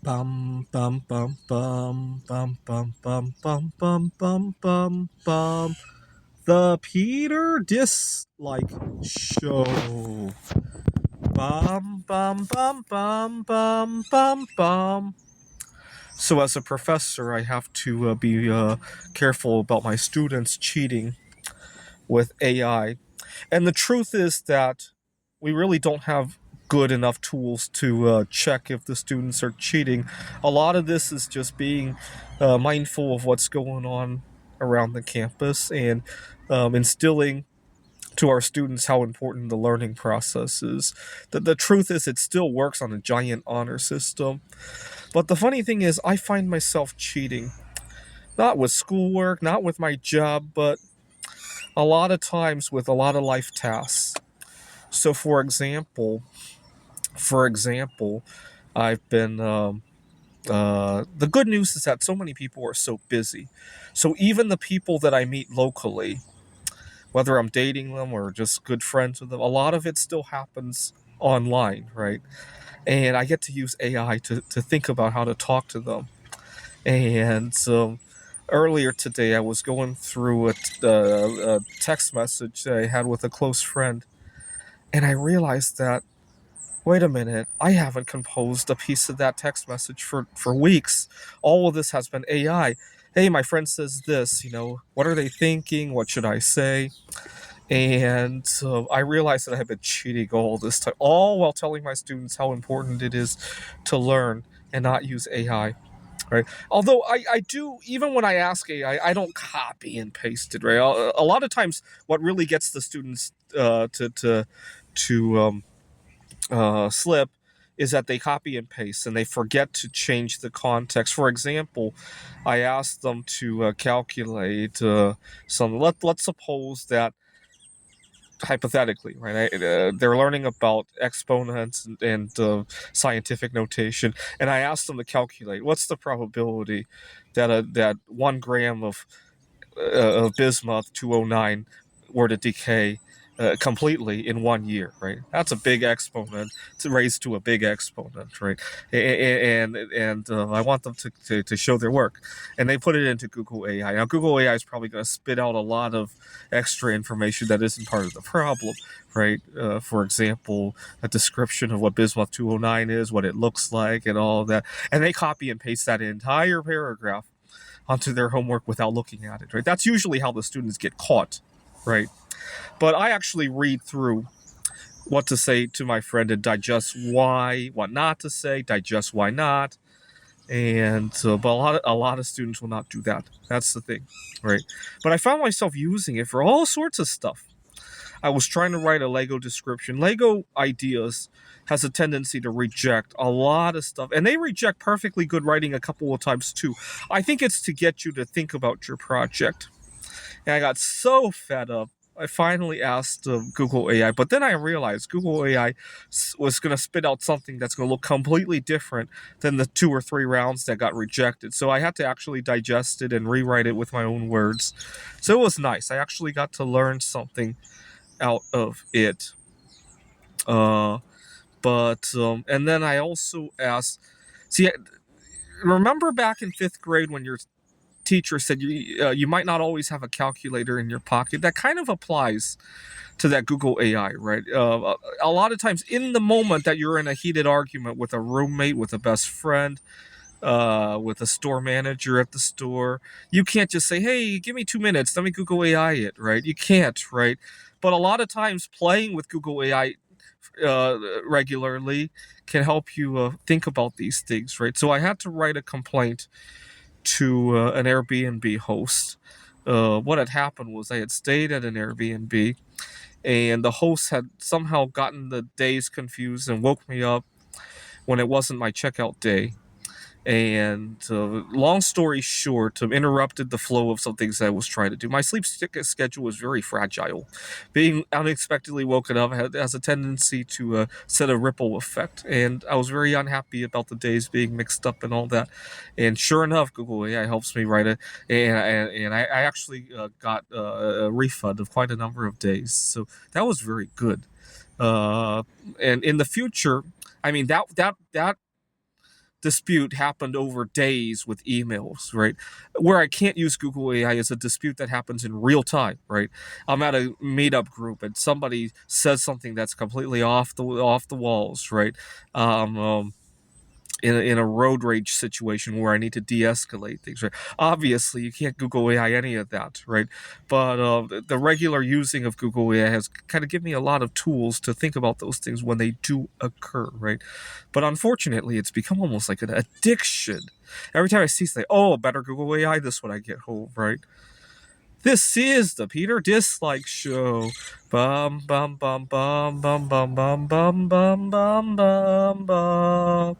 Bum bum bum bum bum bum bum bum bum bum bum bum. The Peter Dislike Show. Bum bum bum bum bum bum bum. So as a professor, I have to be careful about my students cheating with AI. And the truth is that we really don't have good enough tools to check if the students are cheating. A lot of this is just being mindful of what's going on around the campus and instilling to our students how important the learning process is. The truth is, it still works on a giant honor system. But the funny thing is, I find myself cheating. Not with schoolwork, not with my job, but a lot of times with a lot of life tasks. So, for example, I've been. The good news is that so many people are so busy. So even the people that I meet locally, whether I'm dating them or just good friends with them, a lot of it still happens online, right? And I get to use AI to think about how to talk to them. And earlier today, I was going through a text message that I had with a close friend, and I realized that, wait a minute, I haven't composed a piece of that text message for weeks. All of this has been AI. Hey, my friend says this, what are they thinking? What should I say? And I realized that I have been cheating all this time, all while telling my students how important it is to learn and not use AI. Right. Although I do, even when I ask AI, I don't copy and paste it. Right. A lot of times, what really gets the students to slip is that they copy and paste and they forget to change the context. For example, I asked them to calculate some. Let's suppose that, hypothetically, right? They're learning about exponents and scientific notation, and I asked them to calculate what's the probability that 1 gram of bismuth 209 were to decay completely in 1 year, right? That's a big exponent to raise to a big exponent, right? And I want them to show their work, and they put it into Google AI. Now, Google AI is probably going to spit out a lot of extra information that isn't part of the problem, right? For example, a description of what bismuth 209 is, what it looks like, and all of that, and they copy and paste that entire paragraph onto their homework without looking at it, right? That's usually how the students get caught, right? But I actually read through what to say to my friend and digest why, what not to say, digest why not. And but a lot of students will not do that. That's the thing, right? But I found myself using it for all sorts of stuff. I was trying to write a Lego description. Lego ideas has a tendency to reject a lot of stuff, and they reject perfectly good writing a couple of times too. I think it's to get you to think about your project. And I got so fed up. I finally asked Google AI, but then I realized Google AI was going to spit out something that's going to look completely different than the 2 or 3 rounds that got rejected. So I had to actually digest it and rewrite it with my own words. So it was nice. I actually got to learn something out of it. Uh, but and then I also asked, see, remember back in 5th grade when your teacher said you might not always have a calculator in your pocket? That kind of applies to that Google AI, right? A lot of times in the moment that you're in a heated argument with a roommate, with a best friend, with a store manager at the store, you can't just say, hey, give me 2 minutes, let me Google AI it, right? You can't, right? But a lot of times playing with Google AI regularly can help you think about these things, right? So I had to write a complaint to an Airbnb host. What had happened was I had stayed at an Airbnb, and the host had somehow gotten the days confused and woke me up when it wasn't my checkout day. And long story short, interrupted the flow of some things I was trying to do. My sleep schedule was very fragile. Being unexpectedly woken up has a tendency to set a ripple effect, and I was very unhappy about the days being mixed up and all that. And sure enough, Google AI helps me write it, and I actually got a refund of quite a number of days. So that was very good. And in the future, I mean that dispute happened over days with emails, right? Where I can't use Google AI is a dispute that happens in real time, right? I'm at a meetup group and somebody says something that's completely off the walls, right? Um, um, in a road rage situation where I need to de-escalate things, right? Obviously, you can't Google AI any of that, right? But the regular using of Google AI has kind of given me a lot of tools to think about those things when they do occur, right? But unfortunately, it's become almost like an addiction. Every time I see something, oh, better Google AI this when I get home, right? This is the Peter Dislike Show. Bum bum bum bum bum bum bum bum bum bum bum bum.